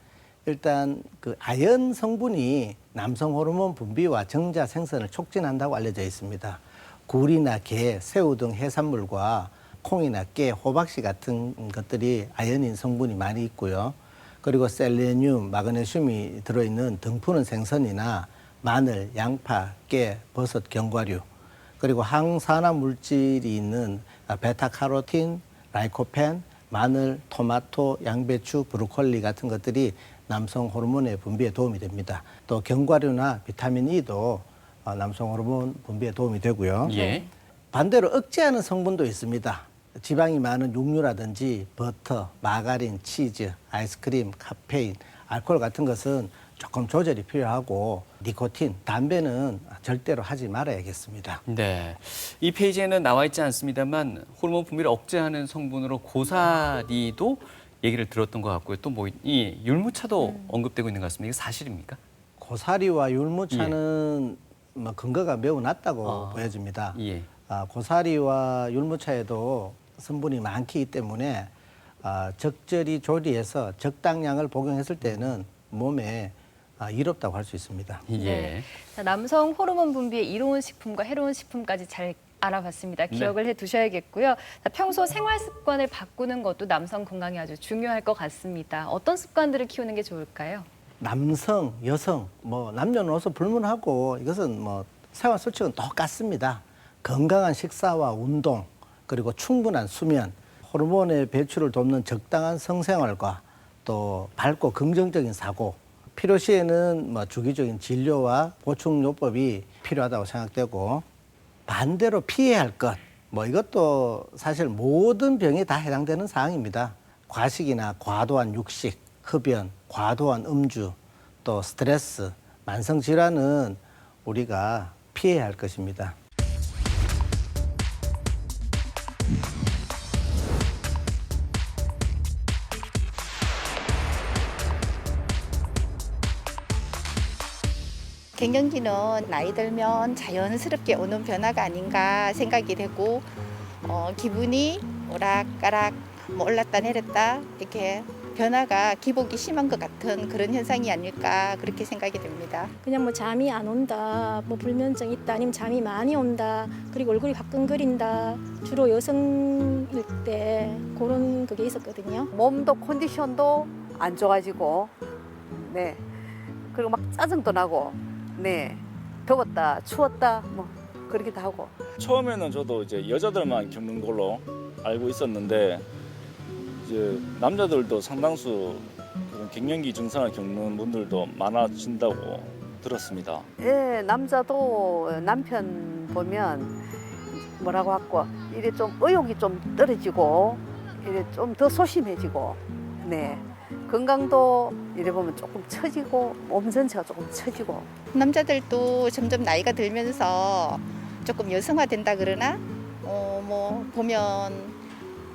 일단 그 아연 성분이 남성 호르몬 분비와 정자 생성을 촉진한다고 알려져 있습니다. 굴이나 게, 새우 등 해산물과 콩이나 깨, 호박씨 같은 것들이 아연인 성분이 많이 있고요. 그리고 셀레늄, 마그네슘이 들어있는 등푸른 생선이나 마늘, 양파, 깨, 버섯, 견과류, 그리고 항산화 물질이 있는 베타카로틴, 라이코펜, 마늘, 토마토, 양배추, 브로콜리 같은 것들이 남성 호르몬의 분비에 도움이 됩니다. 또 견과류나 비타민 E도 남성 호르몬 분비에 도움이 되고요. 예. 반대로 억제하는 성분도 있습니다. 지방이 많은 육류라든지 버터, 마가린, 치즈, 아이스크림, 카페인, 알코올 같은 것은 조금 조절이 필요하고, 니코틴, 담배는 절대로 하지 말아야겠습니다. 네, 이 페이지에는 나와 있지 않습니다만 호르몬 분비를 억제하는 성분으로 고사리도 얘기를 들었던 것 같고요. 또 뭐 이 율무차도 언급되고 있는 것 같습니다. 이게 사실입니까? 고사리와 율무차는 뭐 근거가 매우 낮다고 아, 보여집니다. 예. 고사리와 율무차에도 성분이 많기 때문에 적절히 조리해서 적당량을 복용했을 때는 몸에 이롭다고 할 수 있습니다. 예. 네. 자, 남성 호르몬 분비의 이로운 식품과 해로운 식품까지 잘 알아봤습니다. 기억을 해두셔야겠고요. 자, 평소 생활 습관을 바꾸는 것도 남성 건강에 아주 중요할 것 같습니다. 어떤 습관들을 키우는 게 좋을까요? 남성, 여성, 뭐 남녀노소 불문하고 이것은 뭐 생활 수칙은 똑같습니다. 건강한 식사와 운동, 그리고 충분한 수면, 호르몬의 배출을 돕는 적당한 성생활과 또 밝고 긍정적인 사고, 필요시에는 뭐 주기적인 진료와 보충요법이 필요하다고 생각되고, 반대로 피해야 할 것, 뭐 이것도 사실 모든 병에 다 해당되는 사항입니다. 과식이나 과도한 육식, 흡연, 과도한 음주, 또 스트레스, 만성질환은 우리가 피해야 할 것입니다. 갱년기는 나이 들면 자연스럽게 오는 변화가 아닌가 생각이 되고, 기분이 오락가락 뭐 올랐다 내렸다 이렇게 변화가 기복이 심한 것 같은 그런 현상이 아닐까 그렇게 생각이 됩니다. 그냥 뭐 잠이 안 온다, 뭐 불면증 있다, 아니면 잠이 많이 온다, 그리고 얼굴이 화끈거린다. 주로 여성일 때 그런 그게 있었거든요. 몸도 컨디션도 안 좋아지고, 네. 그리고 막 짜증도 나고, 네. 더웠다, 추웠다, 뭐 그러기도 하고. 처음에는 저도 이제 여자들만 겪는 걸로 알고 있었는데, 이제 남자들도 상당수 그런 갱년기 증상을 겪는 분들도 많아진다고 들었습니다. 예, 남자도 남편 보면 뭐라고 하고 이래 좀 의욕이 좀 떨어지고, 이래 좀 더 소심해지고, 네. 건강도 이래 보면 조금 처지고, 몸 전체가 조금 처지고. 남자들도 점점 나이가 들면서 조금 여성화된다 그러나, 뭐 보면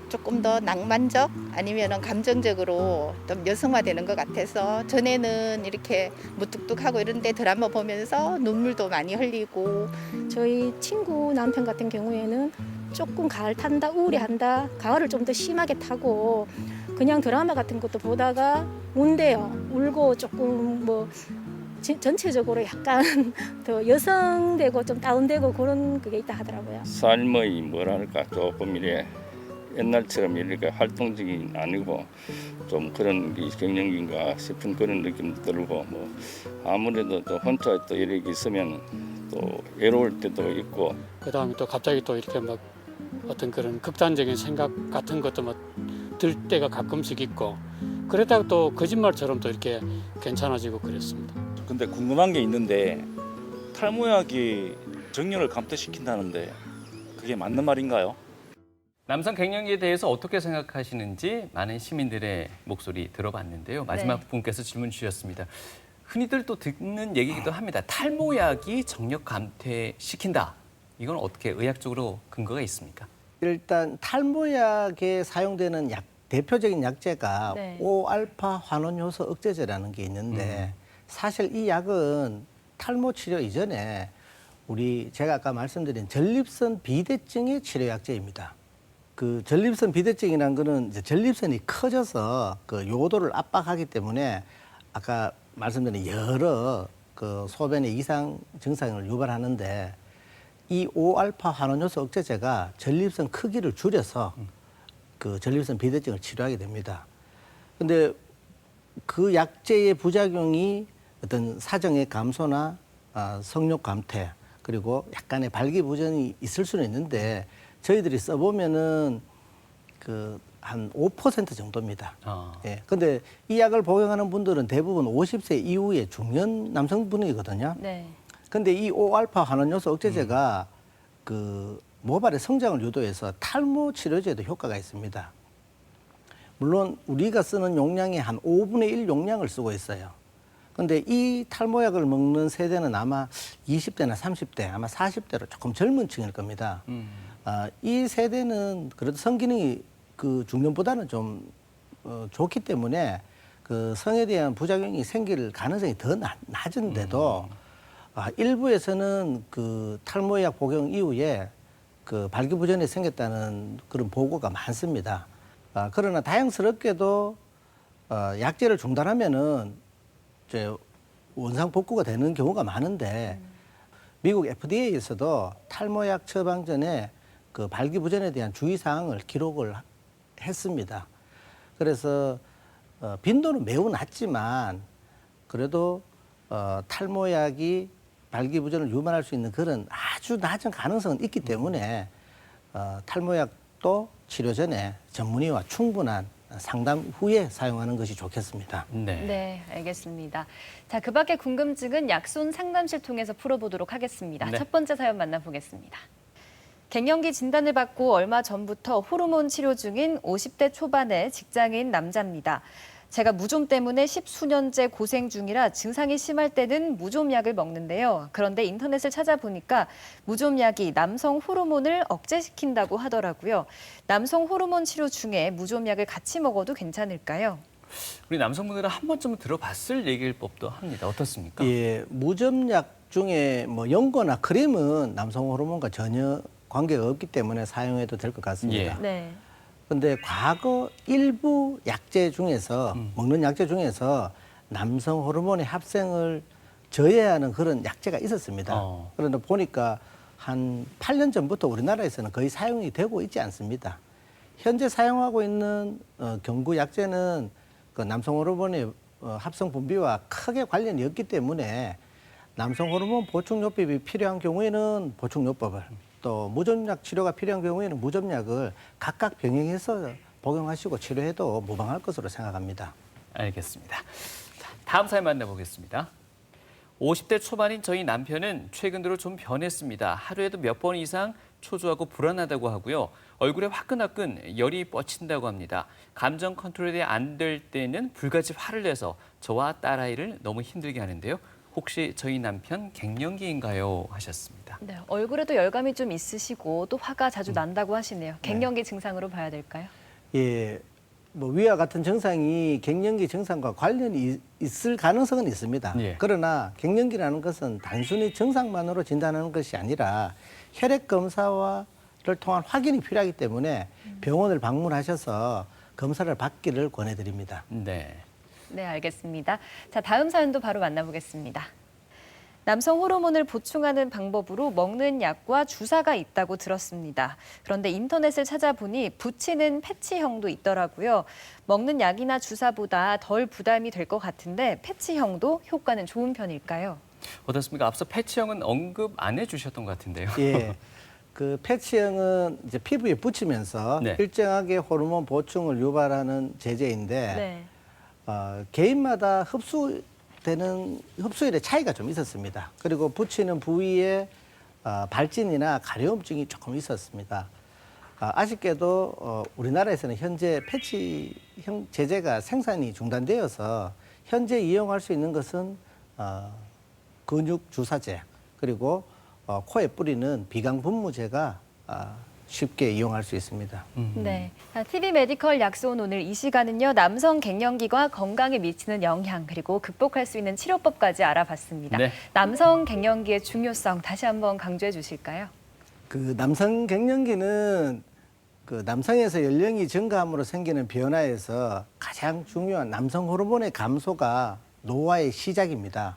조금 더 낭만적 아니면 감정적으로 좀 여성화되는 것 같아서, 전에는 이렇게 무뚝뚝하고 이런데 드라마 보면서 눈물도 많이 흘리고. 저희 친구 남편 같은 경우에는 조금 가을 탄다, 우울해한다, 가을을 좀 더 심하게 타고 그냥 드라마 같은 것도 보다가 운대요. 울고 조금 뭐 전체적으로 약간 더 여성되고 좀 다운되고 그런 그게 있다 하더라고요. 삶의 뭐랄까 조금 이래 옛날처럼 이렇게 활동적이 아니고 좀 그런 게 갱년기인가 싶은 그런 느낌도 들고, 뭐 아무래도 또 혼자 또 이렇게 있으면 또 외로울 때도 있고, 그 다음에 또 갑자기 또 이렇게 막 어떤 그런 극단적인 생각 같은 것도 막 들 때가 가끔씩 있고 그러다가 또 거짓말처럼 또 이렇게 괜찮아지고 그랬습니다. 근데 궁금한 게 있는데 탈모약이 정렬을 감퇴시킨다는데 그게 맞는 말인가요? 남성 갱년기에 대해서 어떻게 생각하시는지 많은 시민들의 목소리 들어봤는데요. 마지막 네. 분께서 질문 주셨습니다. 흔히들 또 듣는 얘기기도 합니다. 탈모약이 정력 감퇴시킨다. 이건 어떻게 의학적으로 근거가 있습니까? 일단 탈모약에 사용되는 대표적인 약제가 네. 5알파 환원 요소 억제제라는 게 있는데 사실 이 약은 탈모 치료 이전에 제가 아까 말씀드린 전립선 비대증의 치료 약제입니다. 그 전립선 비대증이라는 거는 이제 전립선이 커져서 그 요도를 압박하기 때문에 아까 말씀드린 여러 그 소변의 이상 증상을 유발하는데 이 5알파 환원요소 억제제가 전립선 크기를 줄여서 그 전립선 비대증을 치료하게 됩니다. 근데 그 약제의 부작용이 어떤 사정의 감소나 성욕 감퇴 그리고 약간의 발기부전이 있을 수는 있는데 저희들이 써보면은 그 한 5% 정도입니다. 예. 근데 이 약을 복용하는 분들은 대부분 50세 이후의 중년 남성분이거든요. 네. 근데 이 5알파 환원요소 억제제가 그 모발의 성장을 유도해서 탈모 치료제에도 효과가 있습니다. 물론 우리가 쓰는 용량의 한 5분의 1 용량을 쓰고 있어요. 근데 이 탈모약을 먹는 세대는 아마 20대나 30대, 아마 40대로 조금 젊은 층일 겁니다. 이 세대는 그래도 성기능이 그 중년보다는 좀 좋기 때문에 그 성에 대한 부작용이 생길 가능성이 더 낮은데도 일부에서는 그 탈모약 복용 이후에 그 발기부전이 생겼다는 그런 보고가 많습니다. 그러나 다행스럽게도 약제를 중단하면은 이제 원상 복구가 되는 경우가 많은데 미국 FDA에서도 탈모약 처방 전에 그 발기부전에 대한 주의사항을 기록을 했습니다. 그래서 빈도는 매우 낮지만 그래도 탈모약이 발기부전을 유발할 수 있는 그런 아주 낮은 가능성은 있기 때문에 탈모약도 치료 전에 전문의와 충분한 상담 후에 사용하는 것이 좋겠습니다. 네, 알겠습니다. 자, 그 밖에 궁금증은 약손 상담실 통해서 풀어보도록 하겠습니다. 네. 첫 번째 사연 만나보겠습니다. 갱년기 진단을 받고 얼마 전부터 호르몬 치료 중인 50대 초반의 직장인 남자입니다. 제가 무좀 때문에 10수년째 고생 중이라 증상이 심할 때는 무좀약을 먹는데요. 그런데 인터넷을 찾아보니까 무좀약이 남성 호르몬을 억제시킨다고 하더라고요. 남성 호르몬 치료 중에 무좀약을 같이 먹어도 괜찮을까요? 우리 남성분들은 한 번쯤은 들어봤을 얘기일 법도 합니다. 어떻습니까? 예, 무좀약 중에 뭐 연고나 크림은 남성 호르몬과 전혀 관계가 없기 때문에 사용해도 될 것 같습니다. 예. 네. 근데 과거 일부 약제 중에서 먹는 약제 중에서 남성 호르몬의 합성을 저해하는 그런 약제가 있었습니다. 그런데 보니까 한 8년 전부터 우리나라에서는 거의 사용이 되고 있지 않습니다. 현재 사용하고 있는 경구 약제는 그 남성 호르몬의 합성 분비와 크게 관련이 없기 때문에 남성 호르몬 보충요법이 필요한 경우에는 보충요법을 또 무좀약 치료가 필요한 경우에는 무좀약을 각각 병행해서 복용하시고 치료해도 무방할 것으로 생각합니다. 알겠습니다. 자, 다음 사연 만나보겠습니다. 50대 초반인 저희 남편은 최근 들어 좀 변했습니다. 하루에도 몇 번 이상 초조하고 불안하다고 하고요. 얼굴에 화끈화끈 열이 뻗친다고 합니다. 감정 컨트롤이 안 될 때는 불같이 화를 내서 저와 딸아이를 너무 힘들게 하는데요. 혹시 저희 남편 갱년기인가요? 하셨습니다. 네, 얼굴에도 열감이 좀 있으시고 또 화가 자주 난다고 하시네요. 갱년기 증상으로 봐야 될까요? 예, 뭐 위와 같은 증상이 갱년기 증상과 관련이 있을 가능성은 있습니다. 예. 그러나 갱년기라는 것은 단순히 증상만으로 진단하는 것이 아니라 혈액 검사를 통한 확인이 필요하기 때문에 병원을 방문하셔서 검사를 받기를 권해드립니다. 네. 네, 알겠습니다. 자, 다음 사연도 바로 만나보겠습니다. 남성 호르몬을 보충하는 방법으로 먹는 약과 주사가 있다고 들었습니다. 그런데 인터넷을 찾아보니 붙이는 패치형도 있더라고요. 먹는 약이나 주사보다 덜 부담이 될 것 같은데 패치형도 효과는 좋은 편일까요? 어떻습니까? 앞서 패치형은 언급 안 해주셨던 것 같은데요. 예, 그 패치형은 이제 피부에 붙이면서 네. 일정하게 호르몬 보충을 유발하는 제제인데 네. 개인마다 흡수율의 차이가 좀 있었습니다. 그리고 붙이는 부위에 발진이나 가려움증이 조금 있었습니다. 아쉽게도 우리나라에서는 현재 패치형 제제가 생산이 중단되어서 현재 이용할 수 있는 것은 근육 주사제 그리고 코에 뿌리는 비강 분무제가 쉽게 이용할 수 있습니다. 네. TV 메디컬 약속 오늘 이 시간은요. 남성 갱년기가 건강에 미치는 영향 그리고 극복할 수 있는 치료법까지 알아봤습니다. 네. 남성 갱년기의 중요성 다시 한번 강조해 주실까요? 그 남성 갱년기는 그 남성에서 연령이 증가함으로 생기는 변화에서 가장 중요한 남성 호르몬의 감소가 노화의 시작입니다.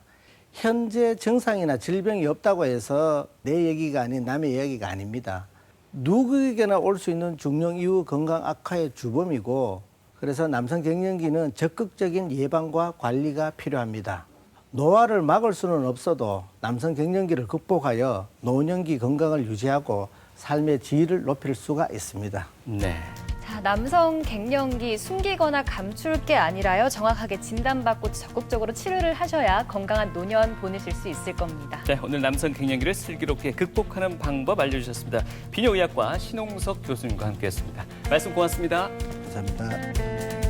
현재 증상이나 질병이 없다고 해서 내 얘기가 아닌 남의 이야기가 아닙니다. 누구에게나 올 수 있는 중년 이후 건강 악화의 주범이고 그래서 남성 갱년기는 적극적인 예방과 관리가 필요합니다. 노화를 막을 수는 없어도 남성 갱년기를 극복하여 노년기 건강을 유지하고 삶의 질을 높일 수가 있습니다. 네. 자, 남성 갱년기 숨기거나 감출 게 아니라요. 정확하게 진단받고 적극적으로 치료를 하셔야 건강한 노년 보내실 수 있을 겁니다. 네, 오늘 남성 갱년기를 슬기롭게 극복하는 방법 알려주셨습니다. 비뇨의학과 신홍석 교수님과 함께했습니다. 말씀 고맙습니다. 감사합니다.